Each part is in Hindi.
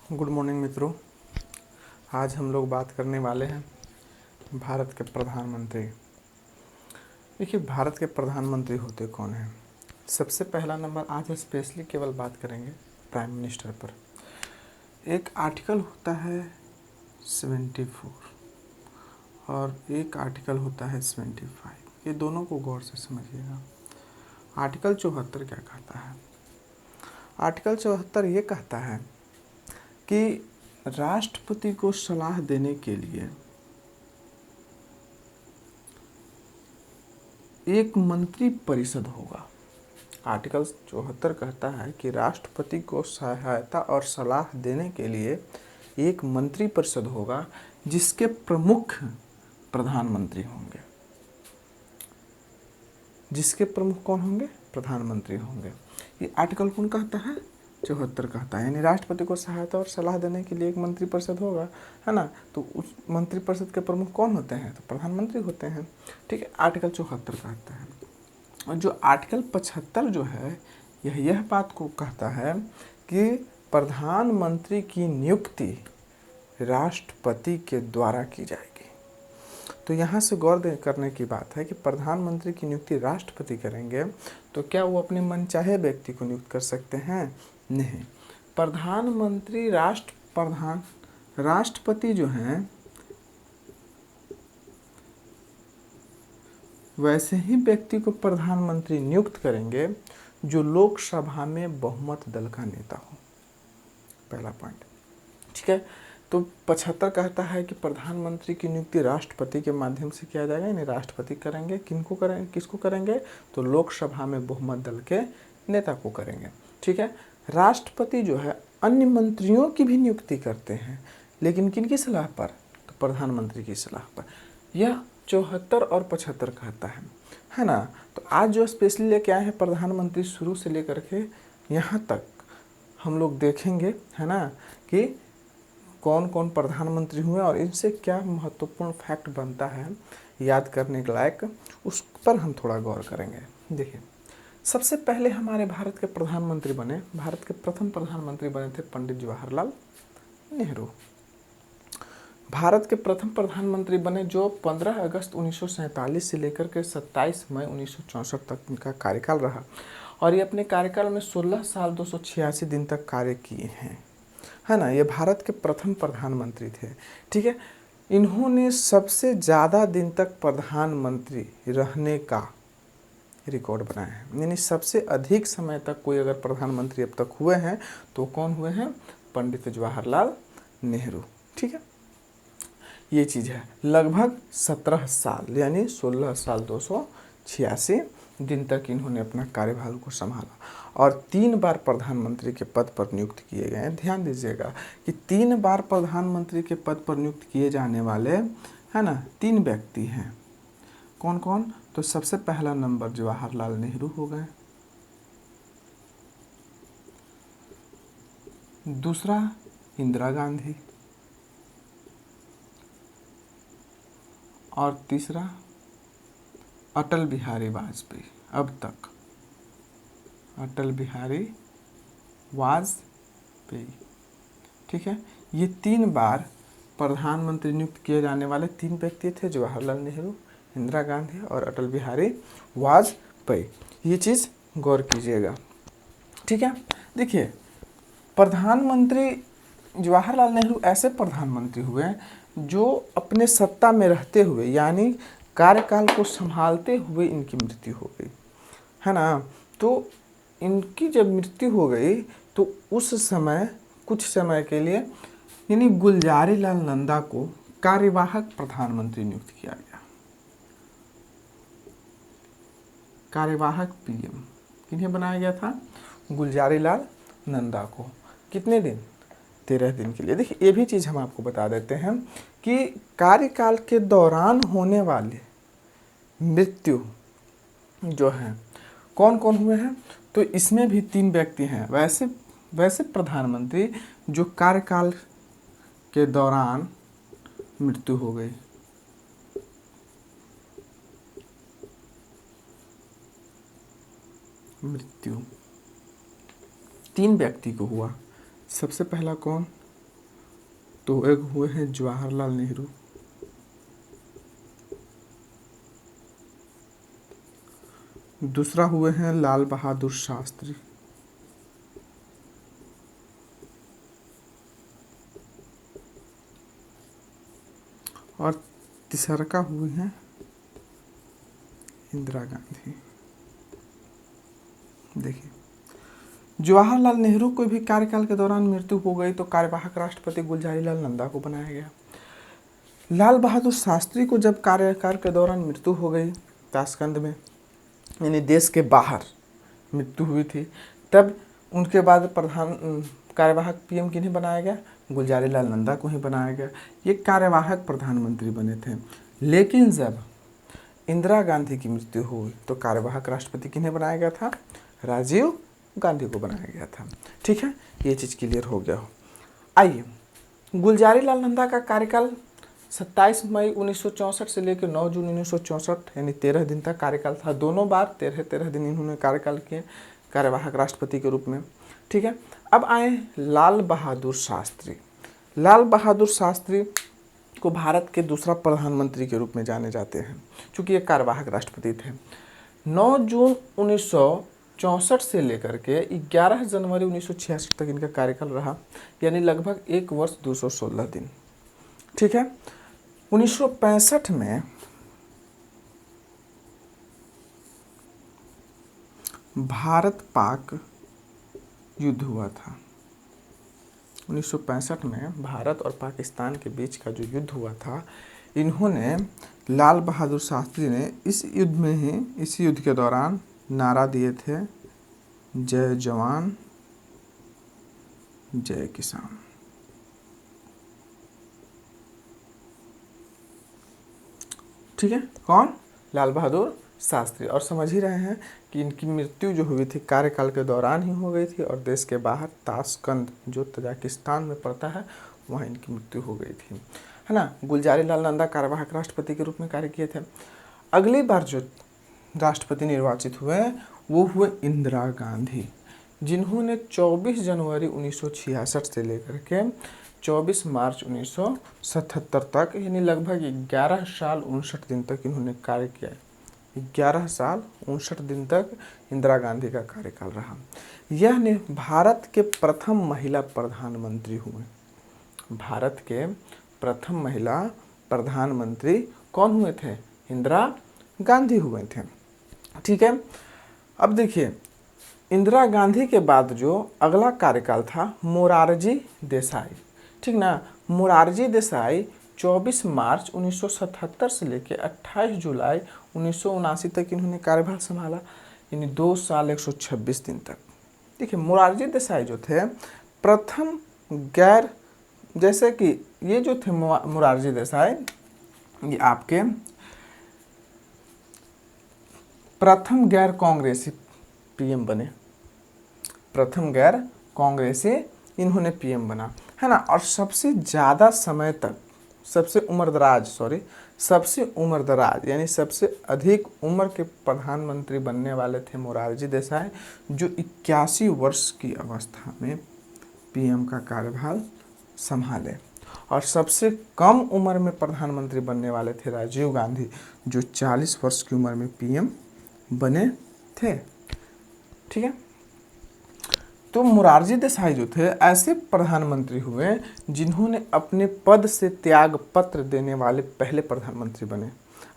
गुड मॉर्निंग मित्रों। आज हम लोग बात करने वाले हैं भारत के प्रधानमंत्री। देखिए, भारत के प्रधानमंत्री होते कौन हैं। सबसे पहला नंबर आज स्पेशली केवल बात करेंगे प्राइम मिनिस्टर पर। एक आर्टिकल होता है 74 और एक आर्टिकल होता है 75। ये दोनों को गौर से समझिएगा। आर्टिकल 74 क्या कहता है। आर्टिकल 74 ये कहता है कि राष्ट्रपति को सलाह देने के लिए एक मंत्री परिषद होगा। आर्टिकल 74 कहता है कि राष्ट्रपति को सहायता और सलाह देने के लिए एक मंत्री परिषद होगा जिसके प्रमुख प्रधानमंत्री होंगे। जिसके प्रमुख कौन होंगे? प्रधानमंत्री होंगे। ये आर्टिकल कौन कहता है? 74 कहता है। यानी राष्ट्रपति को सहायता और सलाह देने के लिए एक मंत्री परिषद होगा, है ना। तो उस मंत्री परिषद के प्रमुख कौन होते हैं? तो प्रधानमंत्री होते हैं। ठीक है, आर्टिकल 74 कहता है। और जो आर्टिकल 75 जो है यह बात को कहता है कि प्रधानमंत्री की नियुक्ति राष्ट्रपति के द्वारा की जाएगी। तो यहाँ से गौर करने की बात है कि प्रधानमंत्री की नियुक्ति राष्ट्रपति करेंगे तो क्या वो अपने मनचाहे व्यक्ति को नियुक्त कर सकते हैं? नहीं। प्रधानमंत्री राष्ट्रपति जो हैं वैसे ही व्यक्ति को प्रधानमंत्री नियुक्त करेंगे जो लोकसभा में बहुमत दल का नेता हो। पहला पॉइंट। ठीक है, तो 75 कहता है कि प्रधानमंत्री की नियुक्ति राष्ट्रपति के माध्यम से किया जाएगा। यानी राष्ट्रपति करेंगे। किनको करेंगे? किसको करेंगे? तो लोकसभा में बहुमत दल के नेता को करेंगे। ठीक है, राष्ट्रपति जो है अन्य मंत्रियों की भी नियुक्ति करते हैं, लेकिन किनकी सलाह पर? तो प्रधानमंत्री की सलाह पर। यह 74 और 75 कहता है ना। तो आज जो स्पेशली लेके आए हैं प्रधानमंत्री, शुरू से लेकर के यहाँ तक हम लोग देखेंगे, है ना, कि कौन कौन प्रधानमंत्री हुए और इनसे क्या महत्वपूर्ण फैक्ट बनता है याद करने के लायक, उस पर हम थोड़ा गौर करेंगे। देखिए, सबसे पहले हमारे भारत के प्रधानमंत्री बने, भारत के प्रथम प्रधानमंत्री बने थे पंडित जवाहरलाल नेहरू। भारत के प्रथम प्रधानमंत्री बने जो 15 अगस्त 1947 से लेकर के 27 मई 1964 तक इनका कार्यकाल रहा और ये अपने कार्यकाल में 16 साल 286 दिन तक कार्य किए हैं, है ना। ये भारत के प्रथम प्रधानमंत्री थे। ठीक है, इन्होंने सबसे ज़्यादा दिन तक प्रधानमंत्री रहने का रिकॉर्ड बनाया है। यानी सबसे अधिक समय तक कोई अगर प्रधानमंत्री अब तक हुए हैं तो कौन हुए हैं? पंडित जवाहरलाल नेहरू। ठीक है, ये चीज़ है। लगभग 17 साल यानी 16 साल 286 दिन तक इन्होंने अपना कार्यभार को संभाला और 3 बार प्रधानमंत्री के पद पर नियुक्त किए गए हैं। ध्यान दीजिएगा कि 3 बार प्रधानमंत्री के पद पर नियुक्त किए जाने वाले, है ना, 3 व्यक्ति हैं। कौन कौन? तो सबसे पहला नंबर जवाहरलाल नेहरू हो गए, दूसरा इंदिरा गांधी और तीसरा अटल बिहारी वाजपेयी। अब तक अटल बिहारी वाजपेयी। ठीक है, ये 3 बार प्रधानमंत्री नियुक्त किए जाने वाले 3 व्यक्ति थे, जवाहरलाल नेहरू, इंदिरा गांधी और अटल बिहारी वाजपेयी। ये चीज़ गौर कीजिएगा। ठीक है, देखिए, प्रधानमंत्री जवाहरलाल नेहरू ऐसे प्रधानमंत्री हुए जो अपने सत्ता में रहते हुए यानी कार्यकाल को संभालते हुए इनकी मृत्यु हो गई, है ना। तो इनकी जब मृत्यु हो गई तो उस समय कुछ समय के लिए यानी गुलजारी लाल नंदा को कार्यवाहक प्रधानमंत्री नियुक्त किया गया। कार्यवाहक पीएम किन्हें बनाया गया था? गुलजारी लाल नंदा को। कितने दिन? 13 दिन के लिए। देखिए, ये भी चीज़ हम आपको बता देते हैं कि कार्यकाल के दौरान होने वाले मृत्यु जो है कौन कौन हुए हैं, तो इसमें भी 3 व्यक्ति हैं वैसे प्रधानमंत्री जो कार्यकाल के दौरान मृत्यु हो गई। मृत्यु 3 व्यक्ति को हुआ। सबसे पहला कौन? तो एक हुए हैं जवाहरलाल नेहरू, दूसरा हुए हैं लाल बहादुर शास्त्री, और तीसरा का हुए हैं इंदिरा गांधी। देखिए, जवाहरलाल नेहरू को भी कार्यकाल के दौरान मृत्यु हो गई तो कार्यवाहक राष्ट्रपति गुलजारीलाल नंदा को बनाया गया। लाल बहादुर शास्त्री को जब कार्यकाल के दौरान मृत्यु हो गई, ताशकंद में यानी देश के बाहर मृत्यु हुई थी, तब उनके बाद प्रधान कार्यवाहक पीएम किन्हें बनाया गया? गुलजारीलाल नंदा को ही बनाया गया। ये कार्यवाहक प्रधानमंत्री बने थे। लेकिन जब इंदिरा गांधी की मृत्यु हुई तो कार्यवाहक राष्ट्रपति किन्हें बनाया गया था? राजीव गांधी को बनाया गया था। ठीक है, ये चीज़ क्लियर हो गया हो। आइए, गुलजारीलाल नंदा का कार्यकाल 27 मई 1964 से लेकर 9 जून 1964 यानी 13 दिन तक कार्यकाल था। दोनों बार 13-13 दिन इन्होंने कार्यकाल किए कार्यवाहक राष्ट्रपति के रूप में। ठीक है, अब आए लाल बहादुर शास्त्री। लाल बहादुर शास्त्री को भारत के दूसरा प्रधानमंत्री के रूप में जाने जाते हैं, क्योंकि ये कार्यवाहक राष्ट्रपति थे। 9 जून 1964 से लेकर के 11 जनवरी 1966 तक इनका कार्यकाल रहा, यानी लगभग 1 वर्ष 216 दिन। ठीक है, 1965 में भारत पाक युद्ध हुआ था। 1965 में भारत और पाकिस्तान के बीच का जो युद्ध हुआ था, इन्होंने लाल बहादुर शास्त्री ने इस युद्ध के दौरान नारा दिए थे, जय जवान जय किसान। ठीक है, कौन? लाल बहादुर शास्त्री। और समझ ही रहे हैं कि इनकी मृत्यु जो हुई थी कार्यकाल के दौरान ही हो गई थी और देश के बाहर ताशकंद जो तजाकिस्तान में पड़ता है वहाँ इनकी मृत्यु हो गई थी, है ना। गुलजारीलाल नंदा कार्यवाहक राष्ट्रपति के रूप में कार्य किए थे। अगली बार जो राष्ट्रपति निर्वाचित हुए वो हुए इंदिरा गांधी, जिन्होंने 24 जनवरी 1966 से लेकर के 24 मार्च 1977 तक यानी लगभग 11 साल 59 दिन तक इन्होंने कार्य किया। 11 साल 59 दिन तक इंदिरा गांधी का कार्यकाल रहा। यह ने भारत के प्रथम महिला प्रधानमंत्री हुए। भारत के प्रथम महिला प्रधानमंत्री कौन हुए थे? इंदिरा गांधी हुए थे। ठीक है, अब देखिए, इंदिरा गांधी के बाद जो अगला कार्यकाल था मोरारजी देसाई। ठीक ना, मोरारजी देसाई 24 मार्च 1977 से लेकर 28 जुलाई 1979 तक इन्होंने कार्यभार संभाला, यानी 2 साल 126 दिन तक। देखिए, मोरारजी देसाई जो थे प्रथम गैर, जैसे कि ये जो थे मोरारजी देसाई, ये आपके प्रथम गैर कांग्रेसी पीएम बने। प्रथम गैर कांग्रेसी इन्होंने पीएम बना, है ना। और सबसे ज़्यादा समय तक सबसे उम्रदराज यानी सबसे अधिक उम्र के प्रधानमंत्री बनने वाले थे मोरारजी देसाई, जो 81 वर्ष की अवस्था में पीएम का कार्यभार संभाले। और सबसे कम उम्र में प्रधानमंत्री बनने वाले थे राजीव गांधी, जो 40 वर्ष की उम्र में पीएम बने थे। ठीक है, तो मोरारजी देसाई जो थे ऐसे प्रधानमंत्री हुए जिन्होंने अपने पद से त्याग पत्र देने वाले पहले प्रधानमंत्री बने।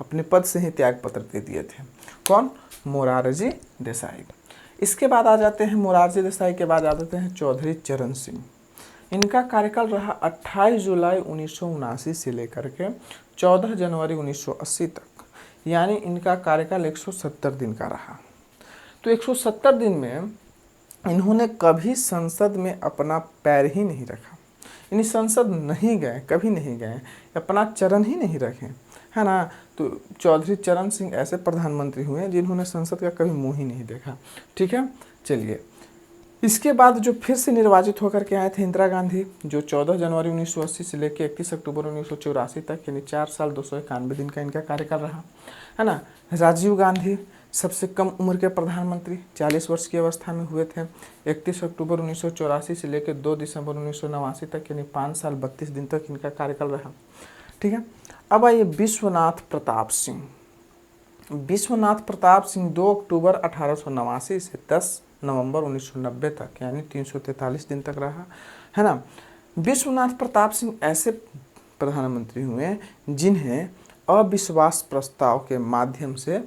अपने पद से ही त्याग पत्र दे दिए थे। कौन? मोरारजी देसाई। इसके बाद आ जाते हैं, मोरारजी देसाई के बाद आ जाते हैं चौधरी चरण सिंह। इनका कार्यकाल रहा 28 जुलाई 1979 से लेकर के 14 जनवरी 1980 तक, यानी इनका कार्यकाल 170 दिन का रहा। तो 170 दिन में इन्होंने कभी संसद में अपना पैर ही नहीं रखा, यानी संसद नहीं गए, कभी नहीं गए, अपना चरण ही नहीं रखे, है ना। तो चौधरी चरण सिंह ऐसे प्रधानमंत्री हुए जिन्होंने संसद का कभी मुंह ही नहीं देखा। ठीक है, चलिए, इसके बाद जो फिर से निर्वाचित होकर के आए थे इंदिरा गांधी, जो 14 जनवरी 1980 से लेकर 31 अक्टूबर 1984 तक, यानी 4 साल 291 दिन का इनका कार्यकाल रहा, है ना। राजीव गांधी सबसे कम उम्र के प्रधानमंत्री 40 वर्ष की अवस्था में हुए थे। 31 अक्टूबर 1984 से लेकर 2 दिसंबर 1989 तक, यानी 5 साल 32 दिन तक इनका कार्यकाल रहा। ठीक है, अब आइए विश्वनाथ प्रताप सिंह। विश्वनाथ प्रताप सिंह 2 अक्टूबर 1889 से 10 नवंबर 1990 तक, यानी 343 दिन तक रहा है ना। विश्वनाथ प्रताप सिंह ऐसे प्रधानमंत्री हुए जिन्हें अविश्वास प्रस्ताव के माध्यम से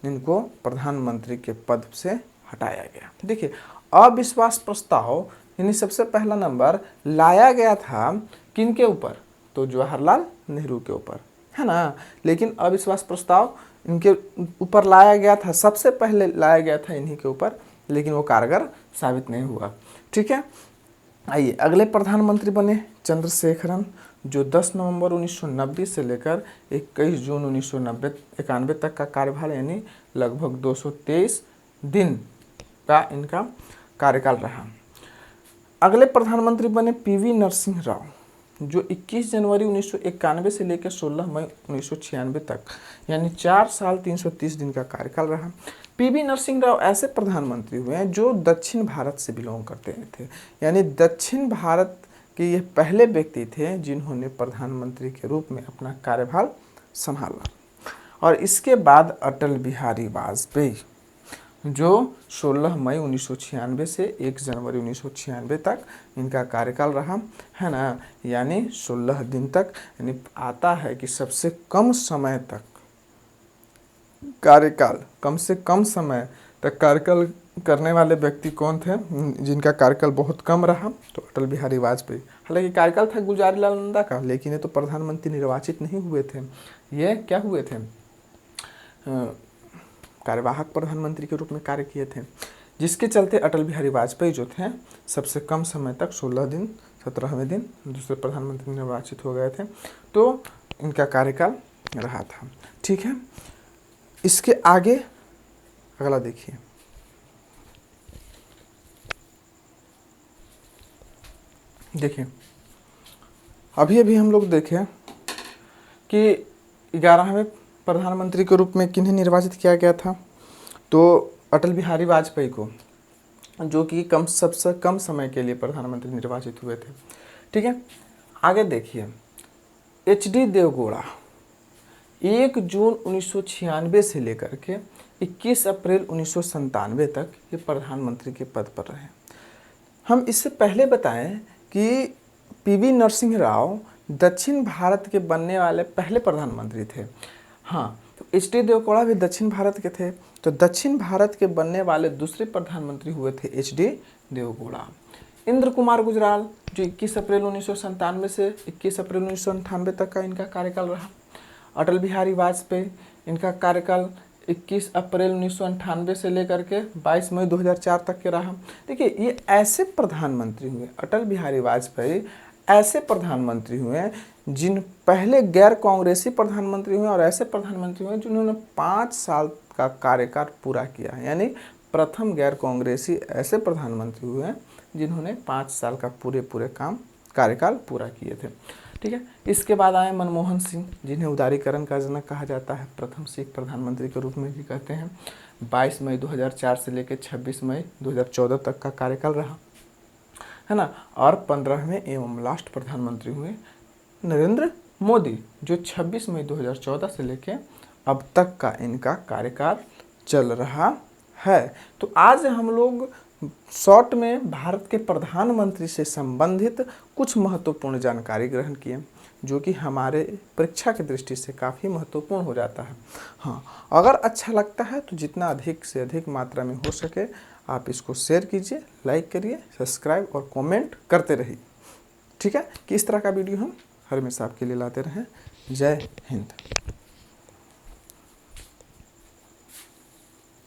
इनको प्रधानमंत्री के पद से हटाया गया। देखिए, अविश्वास प्रस्ताव यानी सबसे पहला नंबर लाया गया था किनके ऊपर, तो जवाहरलाल नेहरू के ऊपर, है ना। लेकिन अविश्वास प्रस्ताव इनके ऊपर लाया गया था, सबसे पहले लाया गया था इन्हीं के ऊपर, लेकिन वो कारगर साबित नहीं हुआ। ठीक है, आइए अगले प्रधानमंत्री बने चंद्रशेखरन, जो 10 नवंबर 1990 से लेकर 21 जून 1991 तक का कार्यकाल, यानी लगभग 223 दिन का इनका कार्यकाल रहा। अगले प्रधानमंत्री बने पीवी नरसिंह राव, जो 21 जनवरी 1991 से लेकर 16 मई 1996 तक, यानी 4 साल 330 दिन का कार्यकाल रहा। पीवी नरसिंह राव ऐसे प्रधानमंत्री हुए हैं जो दक्षिण भारत से बिलोंग करते थे, यानी दक्षिण भारत के ये पहले व्यक्ति थे जिन्होंने प्रधानमंत्री के रूप में अपना कार्यभार संभाला। और इसके बाद अटल बिहारी वाजपेयी, जो 16 मई 1996 से 1 जनवरी 1996 तक इनका कार्यकाल रहा, है ना, यानी 16 दिन तक। यानी आता है कि सबसे कम समय तक कार्यकाल, कम से कम समय तक कार्यकाल करने वाले व्यक्ति कौन थे, जिनका कार्यकाल बहुत कम रहा, तो अटल बिहारी वाजपेयी। हालांकि कार्यकाल था गुलजारीलाल नंदा का, लेकिन ये तो प्रधानमंत्री निर्वाचित नहीं हुए थे, ये क्या हुए थे, कार्यवाहक प्रधानमंत्री के रूप में कार्य किए थे, जिसके चलते अटल बिहारी वाजपेयी जो थे सबसे कम समय तक 16 दिन 17वें दिन दूसरे प्रधानमंत्री निर्वाचित हो गए थे, तो इनका कार्यकाल रहा था। ठीक है, इसके आगे अगला देखिए, अभी हम लोग देखें कि 11वें प्रधानमंत्री के रूप में किन्हें निर्वाचित किया गया था, तो अटल बिहारी वाजपेयी को, जो कि सबसे कम समय के लिए प्रधानमंत्री निर्वाचित हुए थे। ठीक है, आगे देखिए, HD देवगौड़ा 1 जून 1996 से लेकर के 21 अप्रैल 1997 तक ये प्रधानमंत्री के पद पर रहे। हम इससे पहले बताएं कि पीवी नरसिंह राव दक्षिण भारत के बनने वाले पहले प्रधानमंत्री थे। हाँ, तो HD देवगौड़ा भी दक्षिण भारत के थे, तो दक्षिण भारत के बनने वाले दूसरे प्रधानमंत्री हुए थे HD देवगौड़ा। इंद्र कुमार गुजराल, जो 21 अप्रैल 1997 से 21 अप्रैल 1998 तक का इनका कार्यकाल रहा। अटल बिहारी वाजपेयी, इनका कार्यकाल 21 अप्रैल 1998 से लेकर के 22 मई 2004 तक के रहा। देखिए, ये ऐसे प्रधानमंत्री हुए, अटल बिहारी वाजपेयी ऐसे प्रधानमंत्री हुए जिन पहले गैर कांग्रेसी प्रधानमंत्री हुए और ऐसे प्रधानमंत्री हुए जिन्होंने 5 साल का कार्यकाल पूरा किया, यानी प्रथम गैर कांग्रेसी ऐसे प्रधानमंत्री हुए जिन्होंने 5 साल का पूरे कार्यकाल पूरा किए थे। ठीक है, इसके बाद आए मनमोहन सिंह, जिन्हें उदारीकरण का जनक कहा जाता है, प्रथम सिख प्रधानमंत्री के रूप में भी कहते हैं। 22 मई 2004 से लेकर 26 मई 2014 तक का कार्यकाल रहा, है ना। और 15वें एवं लास्ट प्रधानमंत्री हुए नरेंद्र मोदी, जो 26 मई 2014 से लेकर अब तक का इनका कार्यकाल चल रहा है। तो आज हम लोग शॉर्ट में भारत के प्रधानमंत्री से संबंधित कुछ महत्वपूर्ण जानकारी ग्रहण किए, जो कि हमारे परीक्षा की दृष्टि से काफ़ी महत्वपूर्ण हो जाता है। हाँ, अगर अच्छा लगता है तो जितना अधिक से अधिक मात्रा में हो सके आप इसको शेयर कीजिए, लाइक करिए, सब्सक्राइब और कमेंट करते रहिए। ठीक है, कि इस तरह का वीडियो हम हर हमेशा आपके लिए लाते रहें। जय हिंद।